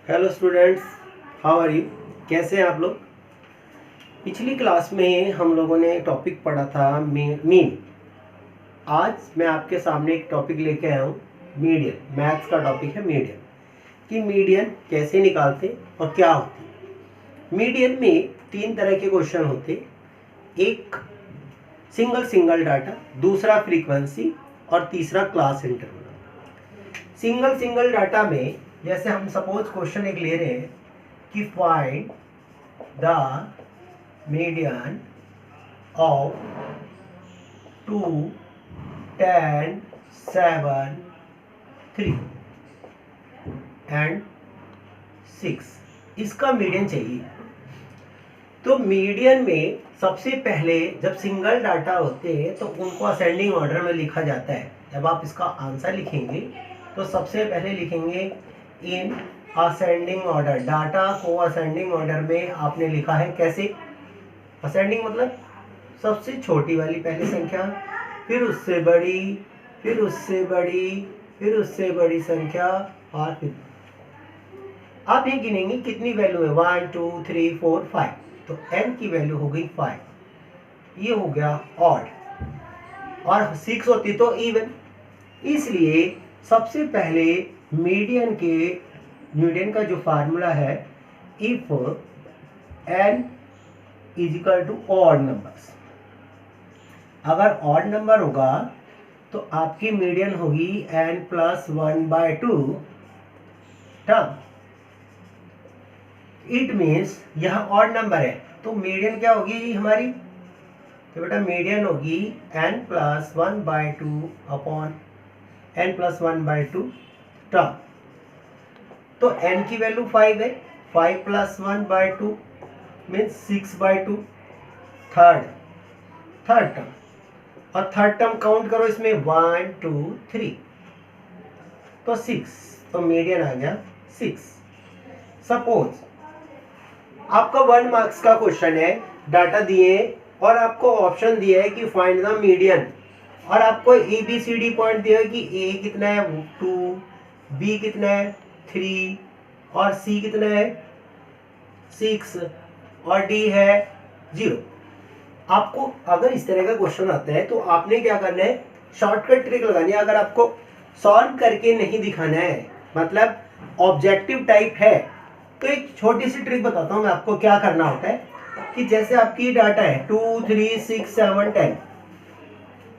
Hello students, how are you. कैसे हैं आप लोग। पिछली क्लास में हम लोगों ने टॉपिक पढ़ा था मीन। आज मैं आपके सामने एक टॉपिक लेके आया हूँ, मीडियन। मैथ्स का टॉपिक है मीडियन, कि मीडियन कैसे निकालते और क्या होते। मीडियन में तीन तरह के क्वेश्चन होते। एक सिंगल डाटा, दूसरा फ्रीक्वेंसी और तीसरा क्लास इंटरवल। सिंगल डाटा में जैसे हम सपोज क्वेश्चन एक ले रहे हैं कि find the median of 2, 10, 7, 3 and 6, इसका मीडियन चाहिए। तो मीडियन में सबसे पहले जब सिंगल डाटा होते हैं तो उनको असेंडिंग ऑर्डर में लिखा जाता है। जब आप इसका आंसर लिखेंगे तो सबसे पहले लिखेंगे इन असेंडिंग ऑर्डर। डाटा को असेंडिंग ऑर्डर में आपने लिखा है। कैसे असेंडिंग मतलब सबसे छोटी वाली पहली संख्या, फिर उससे बड़ी, फिर उससे बड़ी, फिर उससे बड़ी संख्या, और फिर आप ये गिनेंगे कितनी वैल्यू है 1 2 3 4 5। तो n की वैल्यू हो गई 5। ये हो गया ऑड, और 6 होती तो इवन। इसलिए सबसे पहले मीडियन का जो फार्मूला है, if n is equal to odd numbers. अगर ऑड नंबर होगा तो आपकी मीडियन होगी n+1/2 टर्म। इट मीन्स यह ऑड नंबर है तो मीडियन क्या होगी हमारी। तो बेटा मीडियन होगी n+1/2 अपॉन n+1/2 टर्म। तो n की वैल्यू 5 है, 5+1/2 मीन्स 6/2 थर्ड टर्म। और थर्ड टर्म काउंट करो इसमें 1 2 3 तो 6। तो मीडियन आ गया 6। सपोज आपका 1 मार्क्स का क्वेश्चन है, डाटा दिए और आपको ऑप्शन दिया है कि फाइंड द मीडियन, और आपको ABCD पॉइंट दिया है कि A कितना है 2, B कितना है 3 और C कितना है 6 और D है 0। आपको अगर इस तरह का क्वेश्चन आता है तो आपने क्या करना है, शॉर्टकट ट्रिक लगानी है। अगर आपको सॉल्व करके नहीं दिखाना है, मतलब ऑब्जेक्टिव टाइप है, तो एक छोटी सी ट्रिक बताता हूं मैं आपको क्या करना होता है। कि जैसे आपकी डाटा है 2 3 6 7 10,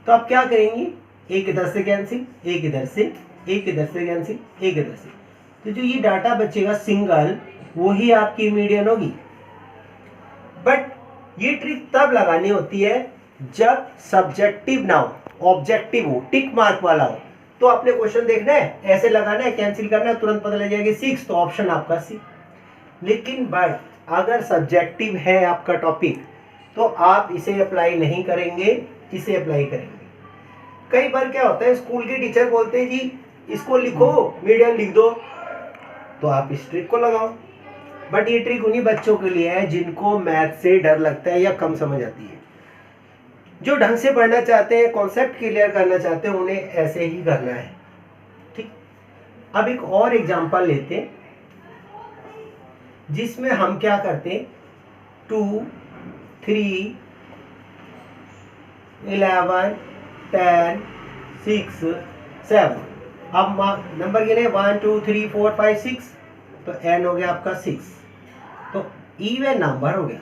तो आप क्या करेंगे, एक इधर से कैंसिल, एक इधर से, एक इधर से कैंसिल, एक इधर से। तो जो ये डाटा बचेगा सिंगल, वही आपकी मीडियन होगी। बट ये ट्रिक तब लगानी होती है जब सब्जेक्टिव ना हो, ऑब्जेक्टिव हो, टिक मार्क वाला हो। तो आपने क्वेश्चन देखना है, ऐसे लगाना है, कैंसिल करना है, तुरंत पता लग जाएगा 6, तो ऑप्शन आपका सी। लेकिन बट अगर सब्जेक्टिव है आपका टॉपिक तो आप इसे अप्लाई नहीं करेंगे, इसे अप्लाई करेंगे। कई बार क्या होता है, स्कूल के टीचर बोलते हैं जी इसको लिखो, मीडियन लिख दो, तो आप इस ट्रिक को लगाओ। बट ये ट्रिक उन्हीं बच्चों के लिए है जिनको मैथ से डर लगता है या कम समझ आती है। जो ढंग से पढ़ना चाहते हैं, कॉन्सेप्ट क्लियर करना चाहते हैं, उन्हें ऐसे ही करना है। ठीक, अब एक और एग्जांपल लेते हैं जिसमें हम क्या करते हैं, 2 3 11 10 6 7। अब नंबर गिने 1 2 3 4 5 6, तो n हो गया आपका 6। तो इवन नंबर हो गया।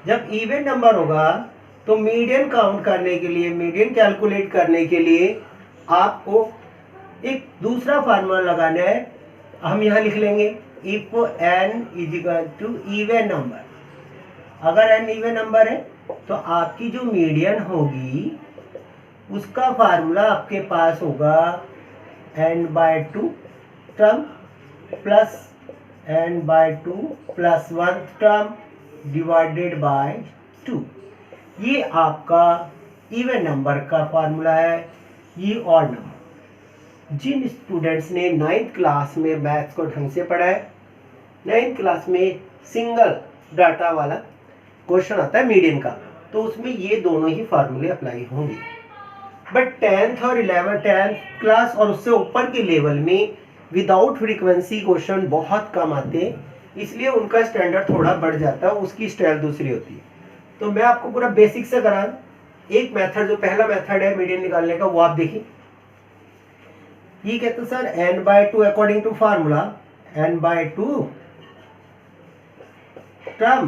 जब इवन नंबर होगा तो मीडियन काउंट करने के लिए, मीडियन कैलकुलेट करने के लिए आपको एक दूसरा फार्मूला लगाना है। हम यहां लिख लेंगे if n is equal to even number. अगर n इवन नंबर है तो आपकी जो मीडियन होगी उसका फार्मूला आपके पास होगा n/2 term plus n/2 plus 1 term divided by 2। ये आपका इवन नंबर का फार्मूला है। ये ऑड नंबर। जिन स्टूडेंट्स ने 9th क्लास में मैथ्स को ढंग से पढ़ा है, 9th क्लास में सिंगल डाटा वाला क्वेश्चन आता है मीडियन का, तो उसमें ये दोनों ही फार्मूले अप्लाई होंगे। बट 10th और 11th 10th क्लास और उससे ऊपर के लेवल में विदाउट फ्रीक्वेंसी क्वेश्चन बहुत कम आते हैं, इसलिए उनका स्टैंडर्ड थोड़ा बढ़ जाता है, उसकी स्टाइल दूसरी होती है। तो मैं आपको पूरा बेसिक से करा, एक मेथड जो पहला मेथड है मीडियन निकालने का वो आप देखिए। ये कहते हैं sir n/2 according to formula n/2 term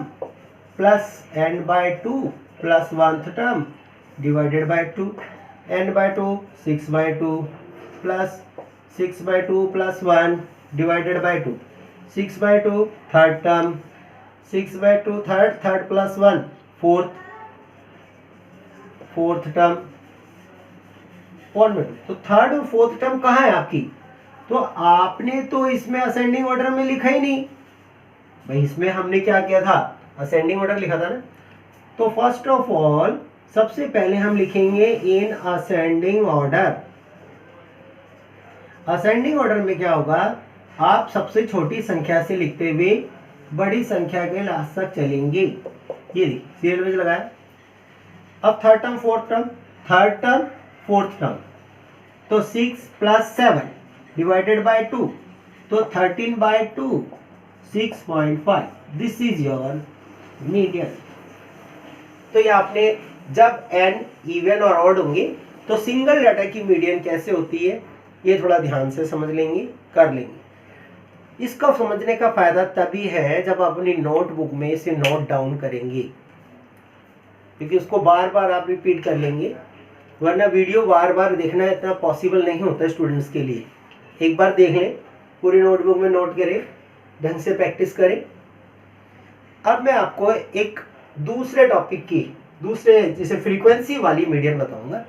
plus n/2 plus 1th term divided by 2, n/2 6/2 plus 6/2 plus 1 divided by 2, 6/2 third term, 6/2 third plus 1 fourth term और तो थर्ड और फोर्थ टर्म कहाँ है आपकी? तो आपने तो इसमें असेंडिंग ऑर्डर में लिखा ही नहीं भाई, इसमें हमने क्या किया था, असेंडिंग ऑर्डर लिखा था ना। तो फर्स्ट ऑफ ऑल सबसे पहले हम लिखेंगे in ascending order. Ascending order में क्या होगा, आप सबसे छोटी संख्या से लिखते हुए बड़ी संख्या के लास्ट तक चलेंगे। ये सीरियल में लगाया। अब third term fourth term, third term fourth term, तो 6 प्लस 7 डिवाइडेड बाय 2, तो 13/2 6.5। This is your median. तो ये आपने जब n इवन और ऑड होंगे तो सिंगल डाटा की मीडियन कैसे होती है ये थोड़ा ध्यान से समझ लेंगे, कर लेंगे। इसका समझने का फायदा तभी है जब आप अपनी नोटबुक में इसे नोट डाउन करेंगे, क्योंकि उसको बार बार आप रिपीट कर लेंगे, वरना वीडियो बार बार देखना इतना पॉसिबल नहीं होता स्टूडेंट्स के लिए। एक बार देख लें, पूरी नोटबुक में नोट करें, ढंग से प्रैक्टिस करें। अब मैं आपको एक दूसरे टॉपिक की दूसरे जैसे फ्रीक्वेंसी वाली मीडियन बताऊंगा।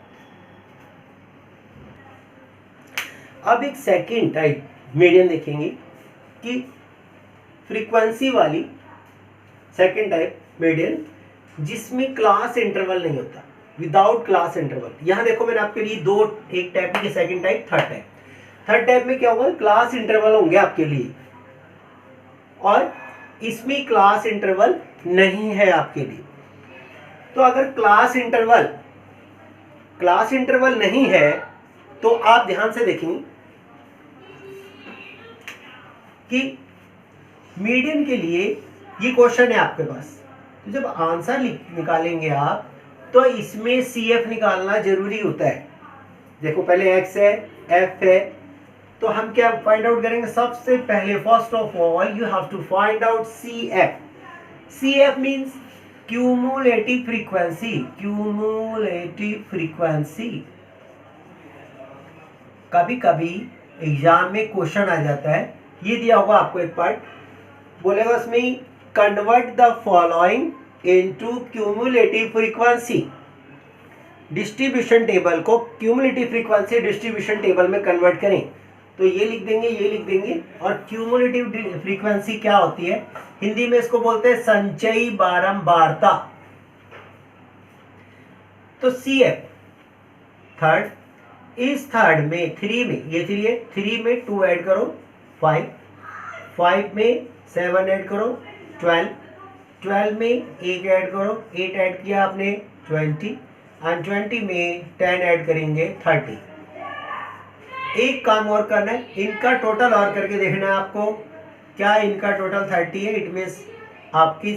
अब एक सेकंड टाइप मीडियन देखेंगे कि फ्रीक्वेंसी वाली सेकंड टाइप मीडियन जिसमें क्लास इंटरवल नहीं होता, विदाउट क्लास इंटरवल। यहां देखो मैंने आपके लिए दो, एक टाइप की second type, third type. Third type में क्या होगा, क्लास इंटरवल होंगे आपके लिए, और इसमें क्लास इंटरवल नहीं है आपके लिए। तो अगर क्लास इंटरवल नहीं है तो आप ध्यान से देखेंगे कि मीडियन के लिए ये क्वेश्चन है आपके पास। तो जब आंसर निकालेंगे आप तो इसमें CF निकालना जरूरी होता है। देखो पहले X है, F है, तो हम क्या फाइंड आउट करेंगे, सबसे पहले first of all you have to find out CF। CF means cumulative frequency. Cumulative frequency कभी कभी एग्जाम में क्वेश्चन आ जाता है, ये दिया होगा आपको एक पार्ट, बोलेगा उसमें convert the following into cumulative frequency. Distribution table को क्यूमुलेटिव फ्रीक्वेंसी डिस्ट्रीब्यूशन टेबल में कन्वर्ट करें, तो ये लिख देंगे, ये लिख देंगे। और क्यूमुलेटिव फ्रीक्वेंसी क्या होती है, हिंदी में इसको बोलते हैं संचयी बारंबारता। तो CF थर्ड, इस थर्ड में 3 में, ये 3 है, 3 में 2 ऐड करो 5, 5 में 7 ऐड करो 12, 12 में 1 ऐड करो, 8 ऐड किया आपने 20, और 20 में 10 ऐड करेंगे 30। एक काम और करना है, इनका टोटल और करके देखना है आपको, क्या इनका टोटल 30 है, इट मीन्स आपकी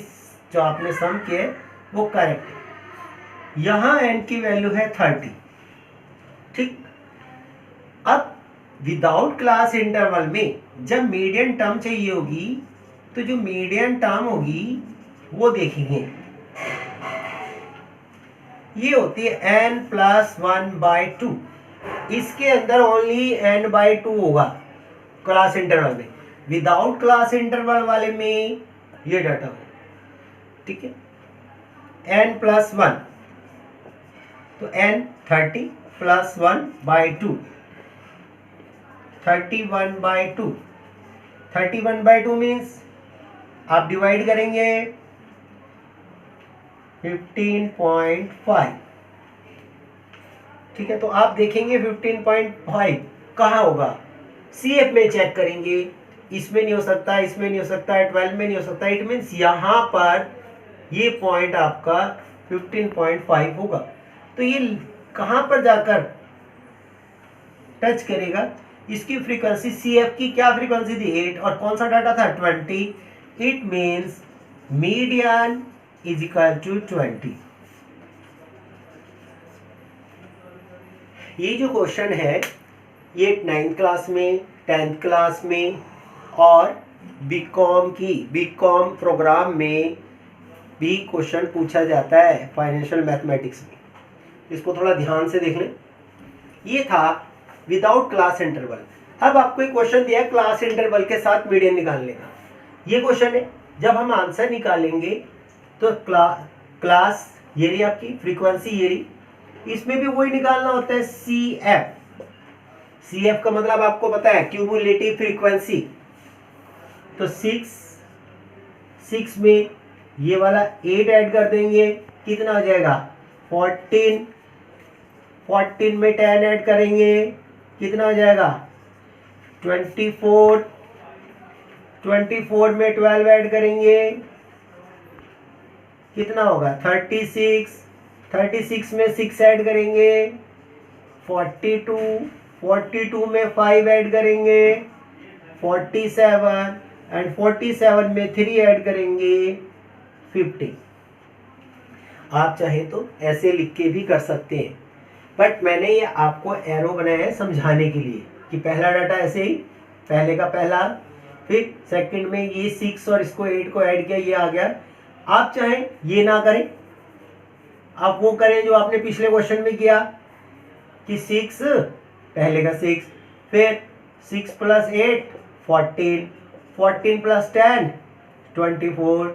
जो आपने सम किए वो करेक्ट है। यहाँ n की वैल्यू है 30, ठीक। अब विदाउट क्लास इंटरवल में जब मीडियन टर्म चाहिए होगी, तो जो मीडियन टर्म होगी वो देखेंगे, ये होती है n प्लस 1/2। इसके अंदर ओनली n/2 होगा क्लास इंटरवल में, विदाउट क्लास इंटरवल वाले में ये डाटा हो, ठीक है। n प्लस 1, तो n 30 प्लस 1/2 31/2। 31/2 मीन्स आप डिवाइड करेंगे 15.5, ठीक है। तो आप देखेंगे 15.5 कहाँ होगा, CF में चेक करेंगे, इसमें नहीं हो सकता, इसमें नहीं हो सकता, 12 में नहीं हो सकता, इट मीन्स यहाँ पर ये पॉइंट आपका 15.5 होगा। तो ये कहाँ पर जाकर टच करेगा, इसकी फ्रीक्वेंसी CF की क्या फ्रीक्वेंसी थी 8 और कौन सा डाटा था 20, it means median is equal to 20। ये जो क्वेश्चन है ये 9th क्लास में 10th क्लास में और बीकॉम प्रोग्राम में भी क्वेश्चन पूछा जाता है फाइनेंशियल मैथमेटिक्स में। इसको थोड़ा ध्यान से देख लें। ये था विदाउट क्लास इंटरवल। अब आपको एक क्वेश्चन दिया है क्लास इंटरवल के साथ मीडियन निकालने का। ये क्वेश्चन है, जब हम आंसर निकालेंगे तो क्लास ये रही आपकी, फ्रीक्वेंसी ये रही, इसमें भी वही निकालना होता है CF का मतलब आपको पता है क्यूमुलेटिव फ्रीक्वेंसी। तो 6 में ये वाला 8 ऐड कर देंगे, कितना हो जाएगा 14 में 10 ऐड करेंगे, कितना हो जाएगा 24 में 12 ऐड करेंगे, कितना होगा 36 में 6 ऐड करेंगे 42 में 5 ऐड करेंगे 47 एंड 47 में 3 ऐड करेंगे 50। आप चाहें तो ऐसे लिख के भी कर सकते हैं, बट मैंने ये आपको एरो बनाया है समझाने के लिए कि पहला डाटा ऐसे ही, पहले का पहला, फिर सेकंड में ये 6 और इसको 8 को ऐड किया, ये आ गया। आप चाहें ये ना करें, आप वो करें जो आपने पिछले क्वेश्चन में किया कि 6 पहले का 6, फिर 6 + 8 14 + 10 24,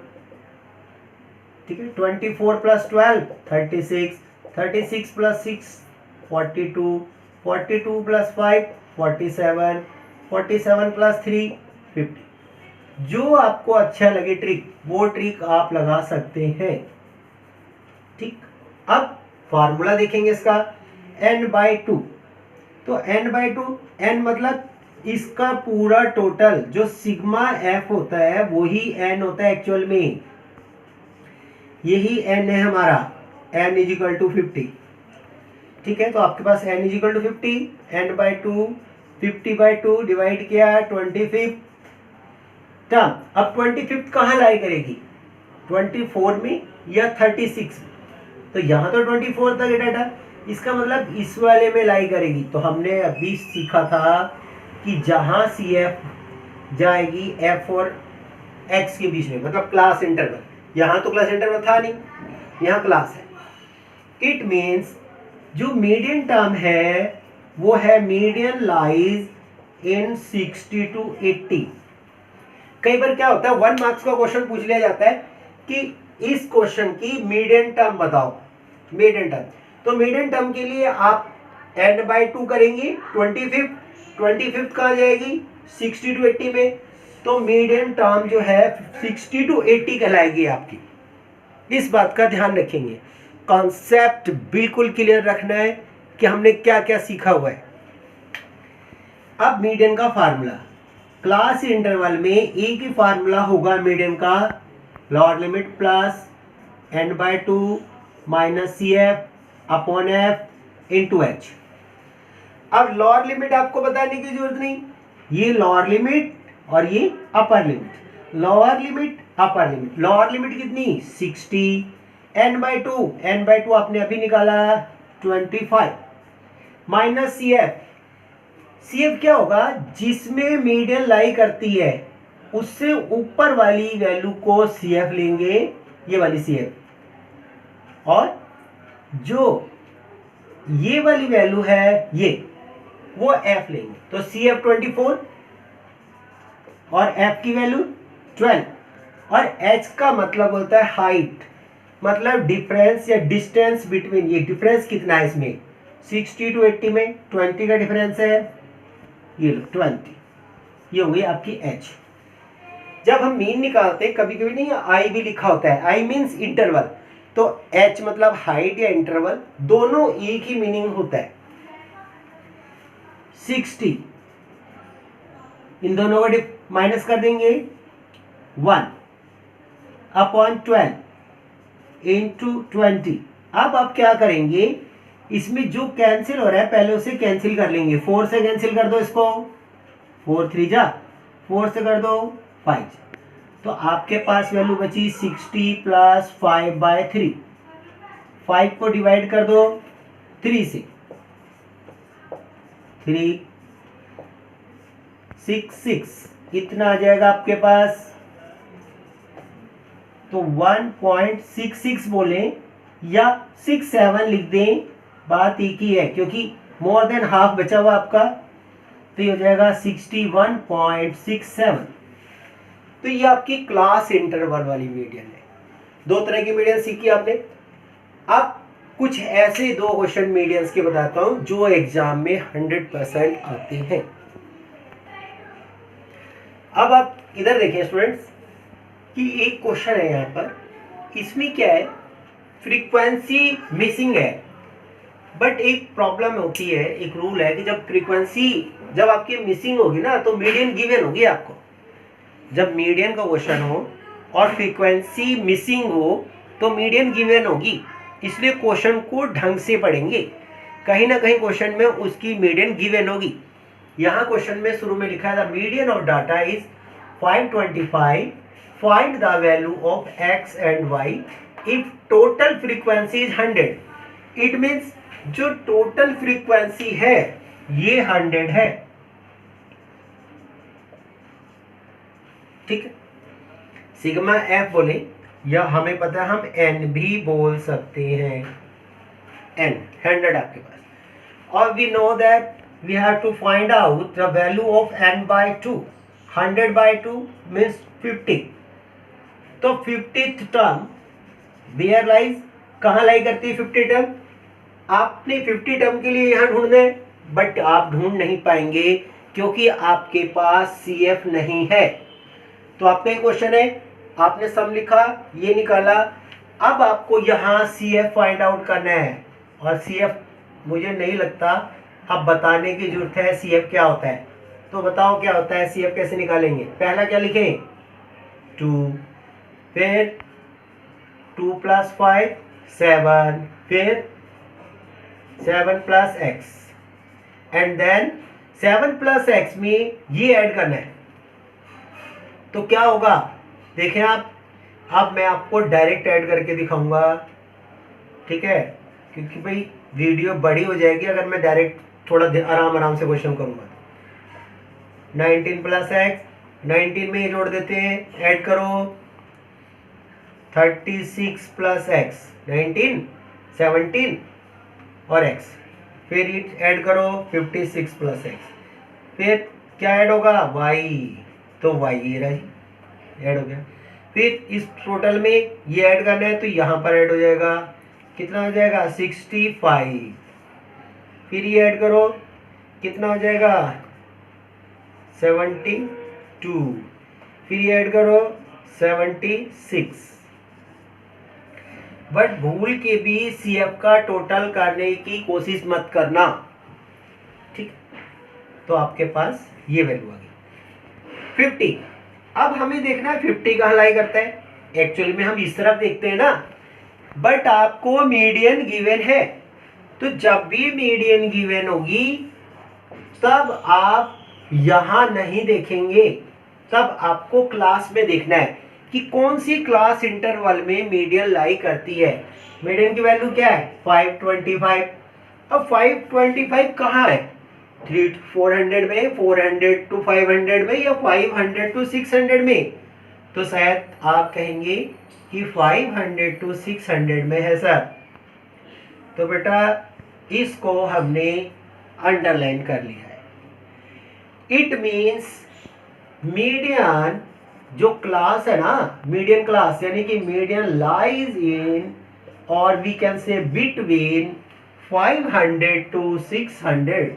ठीक है, 24 + 12 36 + 6 42 + 5 47 + 3 50। जो आपको अच्छा लगे ट्रिक, वो ट्रिक आप लगा सकते हैं। ठीक, अब फॉर्मूला देखेंगे इसका n/2। तो n/2, n मतलब इसका पूरा टोटल जो सिग्मा f होता है वही n होता है एक्चुअल में, यही n है हमारा, n = 50। ठीक है, तो आपके पास n = 50, n/2 50/2 डिवाइड किया 25 टर्म। अब 25 कहाँ लाई करेगी, 24 में या 36 में? तो यहाँ तो 24 था ये डाटा, इसका मतलब इस वाले में लाई करेगी। तो हमने अभी सीखा था कि जहाँ CF जाएगी F और X के बीच में, मतलब क्लास इंटरवल। यहाँ तो क्लास इंटरवल था नहीं, यहाँ क्लास है। इट मीन्स जो मीडियन टर्म है वो है मीडियन लाइज इन 60 to 80। कई बार क्या होता है 1 मार्क्स का क्वेश्चन पूछ लिया जाता है कि इस क्वेश्चन की मीडियन टर्म बताओ, मीडियन टर्म। तो मीडियन टर्म के लिए आप n/2 करेंगे, 25 कहाँ जाएगी 60 to 80 में, तो मीडियन टर्म जो है 60 to 80 कहलाएगी आपकी। इस बात का ध्यान रखेंगे, कॉन्सेप्ट बिल्कुल क्लियर रखना है कि हमने क्या क्या सीखा हुआ है। अब मीडियन का फार्मूला, क्लास इंटरवल में एक ही फार्मूला होगा मीडियन का, lower limit plus n/2 minus CF/F × H। अब लोअर लिमिट आपको बताने की जरूरत नहीं, ये लोअर लिमिट और ये upper limit. Lower limit upper limit, lower limit कितनी 60, n/2 आपने अभी निकाला 25 माइनस CF क्या होगा, जिसमें मीडियन लाई करती है उससे ऊपर वाली वैल्यू को CF लेंगे, ये वाली CF, और जो ये वाली वैल्यू है ये वो F लेंगे। तो CF 24 और F की वैल्यू 12, और H का मतलब होता है हाइट, मतलब डिफरेंस या डिस्टेंस बिटवीन, ये डिफरेंस कितना है इसमें 60 to 80 में 20 का डिफरेंस है, ये 20, ये हो गई आपकी H। जब हम मीन निकालते हैं कभी कभी नहीं I भी लिखा होता है, I मीन्स इंटरवल, तो H मतलब हाइट या इंटरवल, दोनों एक ही मीनिंग होता है। 60 इन दोनों को माइनस कर देंगे 1/12 × 20। अब आप क्या करेंगे, इसमें जो कैंसिल हो रहा है पहले उसे कैंसिल कर लेंगे। 4 से कैंसिल कर दो इसको, 4 3 जा, 4 से कर दो 5, तो आपके पास वैल्यू बची 60 प्लस 5/3। 5 को डिवाइड कर दो 3 से, 3 6 6 इतना आ जाएगा आपके पास। तो 1.66 बोलें या 67 लिख दें, बात एक ही है, क्योंकि मोर देन हाफ बचा हुआ आपका, तो ये हो जाएगा 61.67। तो ये आपकी क्लास इंटरवल वाली मीडियन है। दो तरह की मीडियन सीखी आपने। अब कुछ ऐसे दो क्वेश्चन मीडियंस के बताता हूं जो एग्जाम में 100% आते हैं। अब आप इधर देखिए स्टूडेंट्स कि एक क्वेश्चन है यहाँ पर, इसमें क्या है, फ्रीक्वेंसी मिसिंग है, बट एक प्रॉब्लम होती है, एक रूल है कि जब फ्रीक्वेंसी जब आपकी मिसिंग होगी ना तो मीडियन गिवन होगी आपको। जब मीडियन का क्वेश्चन हो और फ्रीक्वेंसी मिसिंग हो तो मीडियन गिवन होगी, इसलिए क्वेश्चन को ढंग से पढ़ेंगे। कहीं ना कहीं क्वेश्चन में उसकी मीडियन गिवन होगी। यहाँ क्वेश्चन में शुरू में लिखा है the median of data is 525, find the value of x and y if total frequency is 100। It means जो टोटल फ्रीक्वेंसी है ये 100 है, ठीक है। सिग्मा एफ बोले या हमें पता है हम एन भी बोल सकते हैं, एन 100 आपके पास। और we know that we have to find out the value of n/2। 100/2 means 50। तो 50th टर्म वेयर लाइज, कहाँ लाई करती है 50 टर्म? आपने 50 टर्म के लिए यहाँ ढूंढना है, बट आप ढूंढ नहीं पाएंगे क्योंकि आपके पास CF नहीं है। तो आपका एक क्वेश्चन है, आपने सम लिखा, ये निकाला, अब आपको यहाँ CF फाइंड आउट करना है। और CF मुझे नहीं लगता अब बताने की जरूरत है CF क्या होता है। तो बताओ क्या होता है, CF कैसे निकालेंगे? पहला क्या लिखें? 2, फिर 2 + 5 7, फिर 7 + x, एंड देन 7 + x में ये ऐड करना है। तो क्या होगा देखें आप, अब मैं आपको डायरेक्ट ऐड करके दिखाऊंगा, ठीक है, क्योंकि भाई वीडियो बड़ी हो जाएगी अगर मैं डायरेक्ट थोड़ा आराम से क्वेश्चन करूंगा। 19 + x, 19 में ये जोड़ देते हैं, ऐड करो 36 + x, 19 17 और x, फिर ऐड करो 56 + x, फिर क्या ऐड होगा? y, तो y ये रहा जी, ऐड हो गया। फिर इस टोटल में ये ऐड करना है तो यहाँ पर ऐड हो जाएगा, कितना हो जाएगा? 65। फिर ये ऐड करो, कितना हो जाएगा? 72। फिर ये ऐड करो 76। बट भूल के भी CF का टोटल करने की कोशिश मत करना, ठीक। तो आपके पास ये वैल्यू आ गई 50। अब हमें देखना है 50 कहाँ लाई करता है। एक्चुअली में हम इस तरफ देखते हैं ना, बट आपको मीडियन गिवन है, तो जब भी मीडियन गिवन होगी तब आप यहां नहीं देखेंगे, तब आपको क्लास में देखना है कि कौन सी क्लास इंटरवल में मीडियन लाई करती है। मीडियन की वैल्यू क्या है? 525। अब 525 कहाँ है? 400 में, 400 to 500 में, या 500 to 600 में? तो शायद आप कहेंगे कि 500 to 600 में है सर। तो बेटा इसको हमने अंडरलाइन कर लिया है। इट मीन्स मीडियन जो क्लास है ना, मीडियन क्लास यानी कि मीडियन लाइज इन, और we can say between 500 to 600।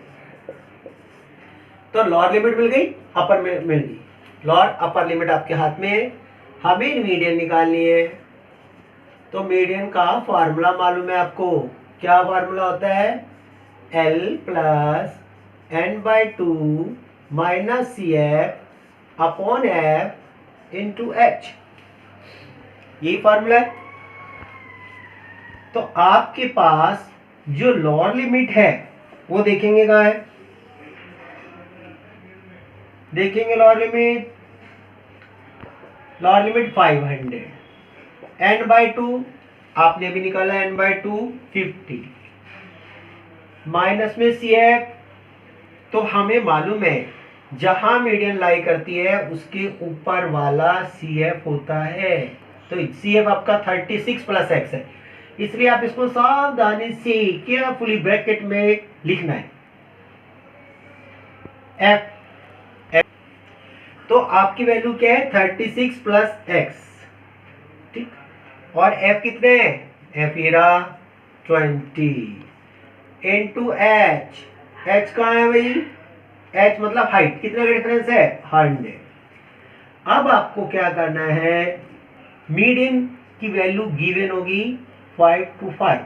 तो लोअर लिमिट मिल गई, अपर मिल गई। लोअर अपर लिमिट आपके हाथ में है, हमें मीडियन निकालनी है। तो मीडियन का फार्मूला मालूम है आपको, क्या फार्मूला होता है? L + n/2 - CF upon F × H, यही फार्मूला है। तो आपके पास जो लोअर लिमिट है वो देखेंगे कहाँ है, देखेंगे लोअर लिमिट 500, n/2 आपने भी निकाला n/2 50 माइनस में CF, तो हमें मालूम है जहां मीडियन लाई करती है उसके ऊपर वाला CF होता है, तो CF आपका 36 प्लस x है, इसलिए आप इसको सावधानी से केयरफुली ब्रैकेट में लिखना है F। तो आपकी वैल्यू क्या है 36 प्लस x, ठीक, और F कितने हैं, F इरा 20 इंटू H, H कहाँ है भाई, H मतलब हाइट, कितने का डिफरेंस है 100। अब आपको क्या करना है, मीडियन की वैल्यू गिवन होगी 5 to 5,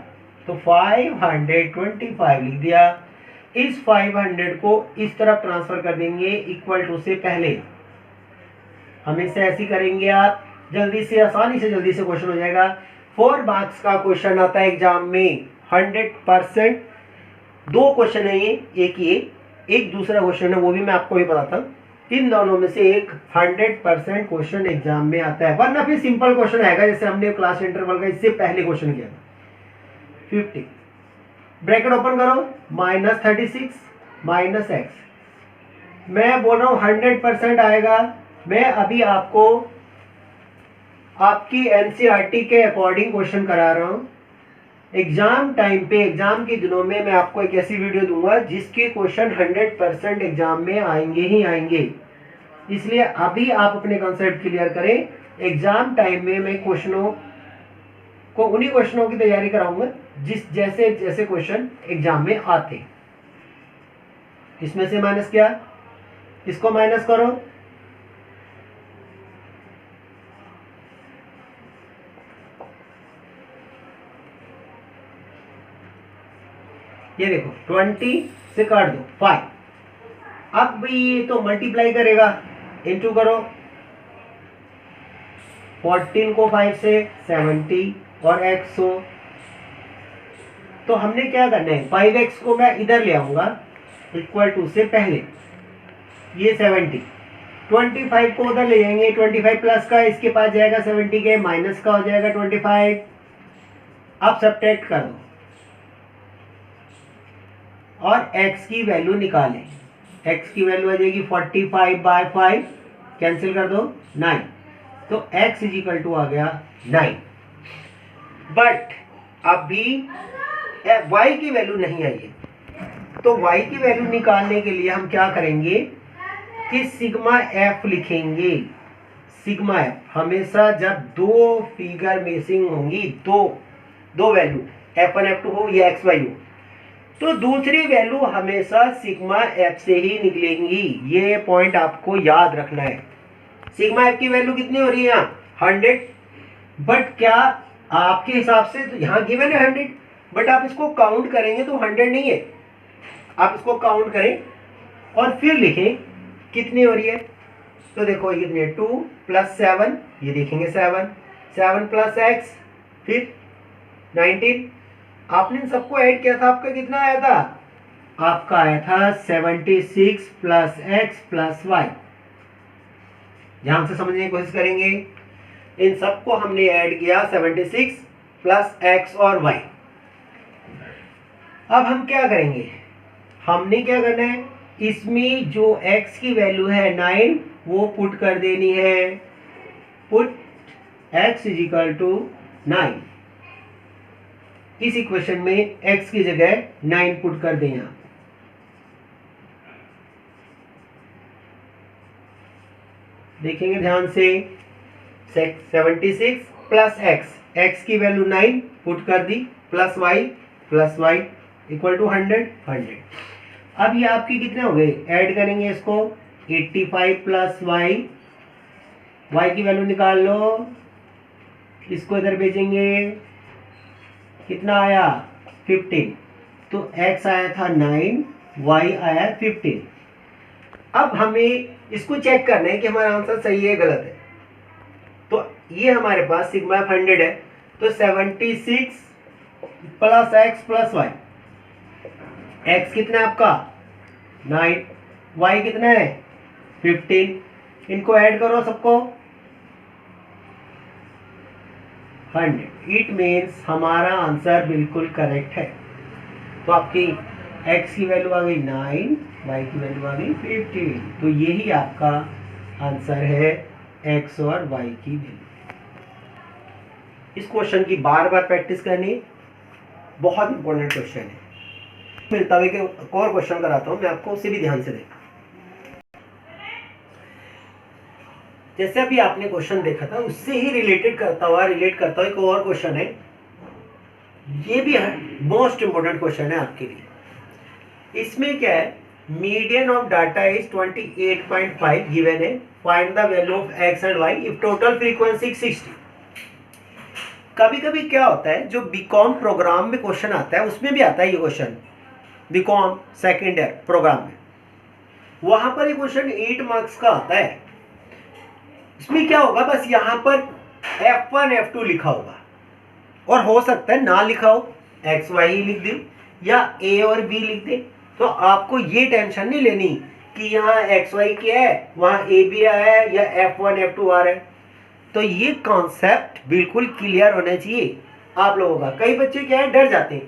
तो 525 लिख दिया। इस 500 को इस तरफ ट्रांसफर कर देंगे इक्वल टू से पहले, हमेशा ऐसी करेंगे आप, जल्दी से आसानी से जल्दी से क्वेश्चन हो जाएगा। 4 मार्क्स का क्वेश्चन आता है एग्जाम में 100%, 2 क्वेश्चन है ये, एक दूसरा क्वेश्चन है वो भी मैं आपको भी बताता हूँ, इन दोनों में से एक 100% क्वेश्चन एग्जाम में आता है, वरना फिर सिंपल क्वेश्चन आएगा जैसे हमने क्लास इंटरवल का इससे पहले क्वेश्चन किया था। 50 ब्रैकेट ओपन करो, -36 माइनस x, मैं बोल रहा हूँ 100% आएगा। मैं अभी आपको आपकी NCERT के अकॉर्डिंग क्वेश्चन करा रहा हूँ। एग्जाम टाइम पे, एग्जाम के दिनों में मैं आपको एक ऐसी वीडियो दूंगा जिसके क्वेश्चन 100% एग्जाम में आएंगे ही आएंगे, इसलिए अभी आप अपने कॉन्सेप्ट क्लियर करें। एग्जाम टाइम में मैं क्वेश्चनों को, उन्हीं क्वेश्चनों की तैयारी कराऊंगा जिस जैसे जैसे क्वेश्चन एग्जाम में आते। इसमें से माइनस किया, इसको माइनस करो, ये देखो 20 से काट दो 5, अब ये तो मल्टीप्लाई करेगा, इनटू करो, 14 को 5 से 70 और x हो, तो हमने क्या करना है 5x को मैं इधर ले आऊंगा इक्वल टू से पहले, ये 70, 25 को उधर ले जाएंगे, 25 प्लस का इसके पास जाएगा 70 के, माइनस का हो जाएगा 25, अब सब्ट्रैक्ट कर दो और x की वैल्यू निकालें, x की वैल्यू आ जाएगी 45/5, कैंसिल कर दो 9, तो x इज इक्वल टू आ गया 9। बट अभी y की वैल्यू नहीं आई है, तो y की वैल्यू निकालने के लिए हम क्या करेंगे कि सिग्मा f लिखेंगे। सिग्मा f हमेशा जब दो फिगर मिसिंग होंगी, दो वैल्यू f1 f2 हो या xy हो, तो दूसरी वैल्यू हमेशा सिग्मा f से ही निकलेंगी, ये पॉइंट आपको याद रखना है। सिग्मा f की वैल्यू कितनी हो रही है यहाँ 100, बट क्या आपके हिसाब से तो यहाँ गिवन है 100, बट आप इसको काउंट करेंगे तो 100 नहीं है, आप इसको काउंट करें और फिर लिखें कितनी हो रही है, तो देखो ये कितनी है 2 + 7, ये देखेंगे 7 प्लस x, फिर 19, आपने इन सबको ऐड किया था, आपका कितना आया था, आपका आया था 76 प्लस x प्लस y। ध्यान से समझने की कोशिश करेंगे, इन सबको हमने ऐड किया 76 प्लस x और y। अब हम क्या करेंगे, हमने क्या करना है, इसमें जो x की वैल्यू है 9 वो पुट कर देनी है, put x is equal to 9, इस इक्वेशन में x की जगह 9 पुट कर दें। यहां देखेंगे ध्यान से, 76 प्लस x की वैल्यू 9 पुट कर दी, प्लस y इक्वल टू 100। अब ये आपकी कितने हो गए, ऐड करेंगे इसको 85 प्लस y की वैल्यू निकाल लो, इसको इधर भेजेंगे, कितना आया 15, तो x आया था 9, y आया 15। अब हमें इसको चेक करना है कि हमारा आंसर सही है गलत है, तो ये हमारे पास सिग्मा 100 है, तो 76 plus x plus y, x कितना है आपका 9, y कितना है 15, इनको ऐड करो सबको 100। इट मीन्स हमारा आंसर बिल्कुल करेक्ट है। तो आपकी x की वैल्यू आ गई 9, y की वैल्यू आ गई 15। तो यही आपका आंसर है x और y की वैल्यू। इस क्वेश्चन की बार बार प्रैक्टिस करनी, बहुत इंपॉर्टेंट क्वेश्चन है। मिलता हुआ एक और क्वेश्चन कराता हूं मैं आपको, उसे भी ध्यान से देखें। जैसे अभी आपने क्वेश्चन देखा था उससे ही रिलेट करता हुआ एक और क्वेश्चन है। ये भी मोस्ट इंपोर्टेंट क्वेश्चन है आपके लिए। इसमें क्या है, median of data is 28.5 given है, find the value of x and y if total frequency 60। कभी कभी क्या होता है, जो बीकॉम प्रोग्राम में क्वेश्चन आता है उसमें भी आता है ये question, BCom second year programme में, वहां पर ये क्वेश्चन 8 मार्क्स का आता है। इसमें क्या होगा, बस यहां पर F1 F2 लिखा होगा और हो सकता है ना लिखा हो, एक्स वाई ही लिख दे या ए और बी लिख दे। तो आपको ये टेंशन नहीं लेनी कि यहाँ एक्स वाई क्या है, वहां ए बी आया है या F1 F2 आ रहा है। तो ये कॉन्सेप्ट बिल्कुल क्लियर होना चाहिए आप लोगों का। कई बच्चे क्या है, डर जाते हैं,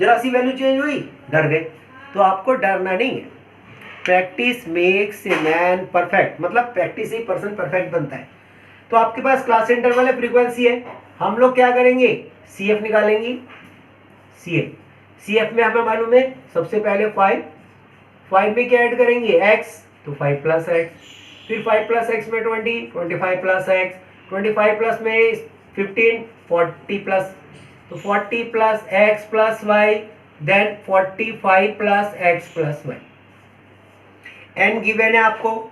जरा सी वैल्यू चेंज हुई डर गए। तो आपको डरना नहीं है। Practice makes a man perfect, मतलब प्रैक्टिस ही पर्सन परफेक्ट बनता है। तो आपके पास क्लास इंटरवल है, फ्रीक्वेंसी है, हम लोग क्या करेंगे, CF निकालेंगे। CF में हमें मालूम है सबसे पहले 5 में क्या ऐड करेंगे x, तो 5 प्लस x, फिर 5 प्लस x में 20, 25 प्लस x, 25 प्लस में 15, 40 प्लस, तो 40 plus x plus y, then 45 plus x plus y। n given है आपको।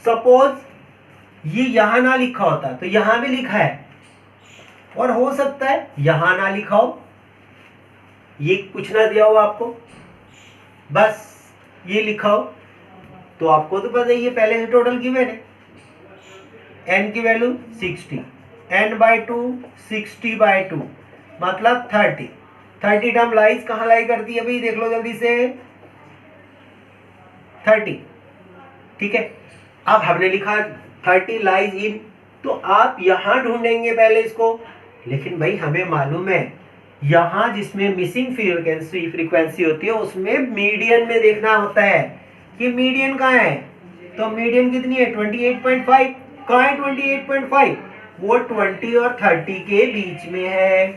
सपोज ये यहां ना लिखा होता तो यहां भी लिखा है, और हो सकता है यहां ना लिखा हो, ये कुछ ना दिया हो आपको, बस ये लिखा हो। तो आपको तो पता ही है पहले से टोटल गिवन है, n की वैल्यू 60, n/2 60/2 मतलब 30 टर्म लाइज कहां लाई करती है भाई, देख लो जल्दी से, 30। ठीक है, अब हमने लिखा 30 लाइज इन, तो आप यहां ढूंढेंगे पहले इसको। लेकिन भाई हमें मालूम है यहां जिसमें मिसिंग फ्रीक्वेंसी होती है उसमें मीडियन में देखना होता है कि मीडियन कहाँ है। तो मीडियन कितनी है 28.5, कहाँ है 28.5, वो 20 और 30 के बीच में है।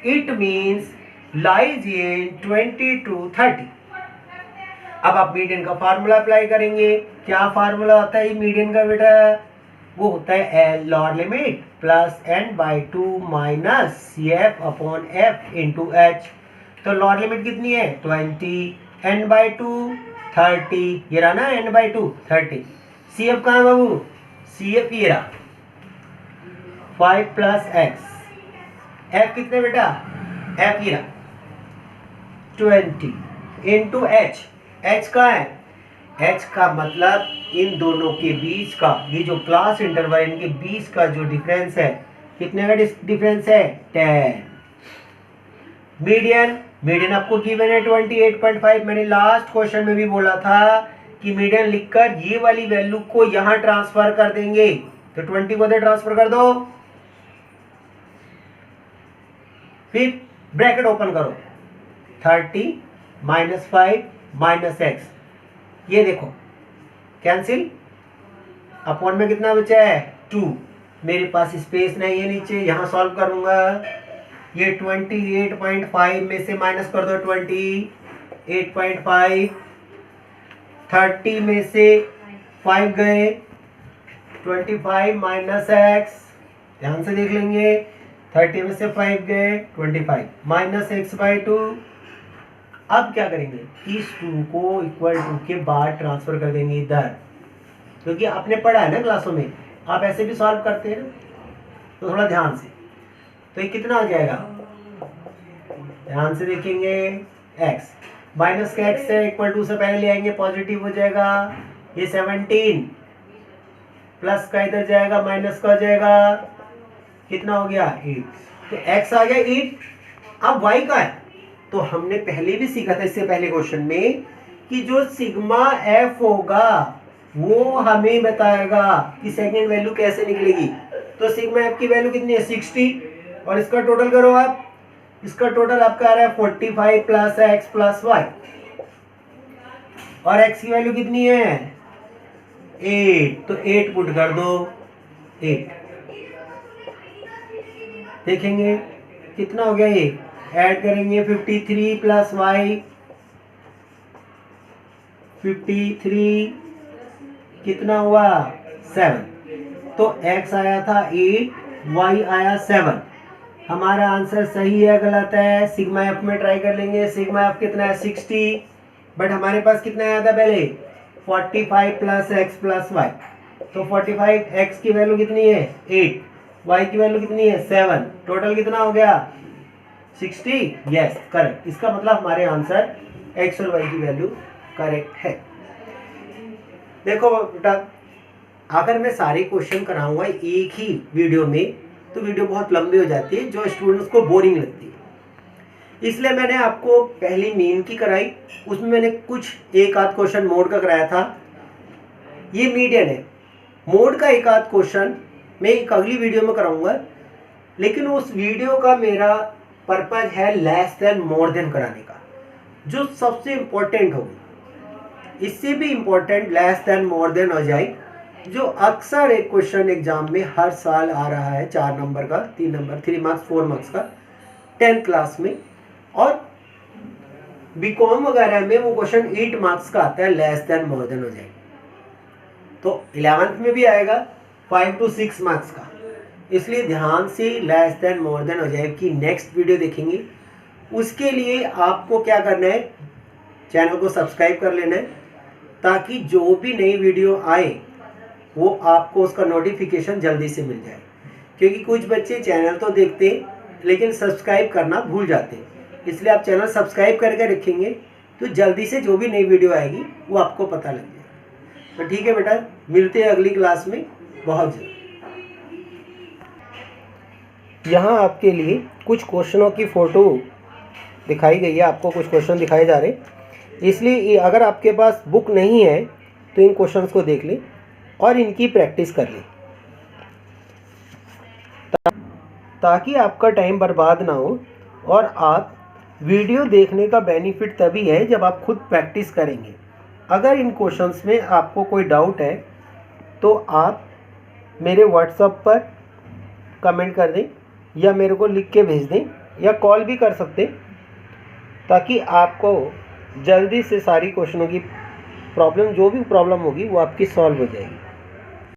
It means lies in 20 to 30। अब आप मीडियन का फार्मूला अप्लाई करेंगे। क्या फार्मूला होता है मीडियन का बेटा, वो होता है L log limit plus n/2 minus CF upon F into H। तो लॉग लिमिट कितनी है 20, n/2 30, ये रहा ना n/2 30। CF कहाँ है बाबू, CF ये रहा 5 प्लस x, F कितने बेटा, F ये रहा 20 इंटू H। H का है, H का मतलब इन दोनों के बीच का, ये जो क्लास इंटरवल इनके बीच का जो डिफरेंस है, कितने का डिफरेंस है 10। मीडियन आपको गिवन है 28.5। मैंने लास्ट क्वेश्चन में भी बोला था कि मीडियन लिखकर ये वाली वैल्यू को यहां ट्रांसफर कर देंगे। तो 20 को दे ट्रांसफर कर दो, फिर ब्रैकेट ओपन करो, 30 माइनस 5 माइनस x, ये देखो कैंसिल, अपॉन में कितना बचा है 2। मेरे पास स्पेस नहीं है नीचे, यहां सॉल्व करूंगा। ये 28.5 में से माइनस कर दो 28.5, 30 में से 5 गए, 25 माइनस x, ध्यान से देख लेंगे, 30 में से 5 गए 25 माइनस x/2। अब क्या करेंगे, इस 2 को इक्वल टू के बाद ट्रांसफर कर देंगे इधर, क्योंकि आपने पढ़ा है ना क्लासों में, आप ऐसे भी सॉल्व करते हैं ना, तो थोड़ा ध्यान से। तो ये कितना हो जाएगा, ध्यान से देखेंगे, x माइनस का x है, इक्वल टू से पहले ले आएंगे, पॉजिटिव हो जाएगा। ये 17 प्लस का इधर जाएगा, माइनस का हो जाएगा, कितना हो गया 8। तो x आ गया 8। अब y का है, तो हमने पहले भी सीखा था इससे पहले क्वेश्चन में कि जो सिग्मा एफ होगा वो हमें बताएगा कि सेकंड वैल्यू कैसे निकलेगी। तो सिग्मा एफ की वैल्यू कितनी है 60 और इसका टोटल करो आप, इसका टोटल आपका आ रहा है 45 प्लस एक्स प्लस वाई और एक्स की वैल्यू कितनी है 8, तो 8 पुट कर दो 8। देखेंगे कितना हो गया ये, ऐड करेंगे 53 प्लस वाई 53 कितना हुआ 7, तो x आया था 8 y आया 7। हमारा आंसर सही है गलत है, सिग्मा एफ में ट्राई कर लेंगे। सिग्मा एफ कितना है 60, बट हमारे पास कितना आया था पहले 45 प्लस एक्स प्लस वाई, तो 45 x की वैल्यू कितनी है 8, y की वैल्यू कितनी है 7, टोटल कितना हो गया 60। यस करेक्ट, इसका मतलब हमारे आंसर x और y की वैल्यू करेक्ट है। देखो बेटा, अगर मैं सारे क्वेश्चन कराऊंगा एक ही वीडियो में तो वीडियो बहुत लंबी हो जाती है, जो स्टूडेंट्स को बोरिंग लगती है। इसलिए मैंने आपको पहली मीन की कराई, उसमें मैंने कुछ एक आध क्वेश्चन मोड का कराया था। ये मीडियन है, मोड का एक आध क्वेश्चन मैं एक अगली वीडियो में कराऊंगा, लेकिन उस वीडियो का मेरा पर्पज है लेस देन मोर देन कराने का, जो सबसे इम्पोर्टेंट होगी। इससे भी important less than more than हो जाए, जो अक्सर एक क्वेश्चन एग्जाम में हर साल आ रहा है 4 नंबर का, 3 नंबर 3 मार्क्स 4 मार्क्स का 10th क्लास में, और बीकॉम वगैरह में वो क्वेश्चन 8 मार्क्स का आता है लेस देन मोर देन हो जाए। तो 11th में भी आएगा 5 to 6 मार्क्स का, इसलिए ध्यान से लेस देन मोर देन हो जाए कि नेक्स्ट वीडियो देखेंगे। उसके लिए आपको क्या करना है, चैनल को सब्सक्राइब कर लेना है, ताकि जो भी नई वीडियो आए वो आपको उसका नोटिफिकेशन जल्दी से मिल जाए। क्योंकि कुछ बच्चे चैनल तो देखते हैं लेकिन सब्सक्राइब करना भूल जाते हैं, इसलिए आप चैनल सब्सक्राइब करके रखेंगे तो जल्दी से जो भी नई वीडियो आएगी वो आपको पता लग जाए। तो ठीक है बेटा, मिलते हैं अगली क्लास में बहुत जल्द। यहाँ आपके लिए कुछ क्वेश्चनों की फ़ोटो दिखाई गई है, आपको कुछ क्वेश्चन दिखाए जा रहे हैं, इसलिए अगर आपके पास बुक नहीं है तो इन क्वेश्चंस को देख लें और इनकी प्रैक्टिस कर लें, ताकि आपका टाइम बर्बाद ना हो। और आप वीडियो देखने का बेनिफिट तभी है जब आप खुद प्रैक्टिस करेंगे। अगर इन क्वेश्चंस में आपको कोई डाउट है तो आप मेरे व्हाट्सएप पर कमेंट कर दें या मेरे को लिख के भेज दें या कॉल भी कर सकते, ताकि आपको जल्दी से सारी क्वेश्चनों की प्रॉब्लम, जो भी प्रॉब्लम होगी वो आपकी सॉल्व हो जाएगी।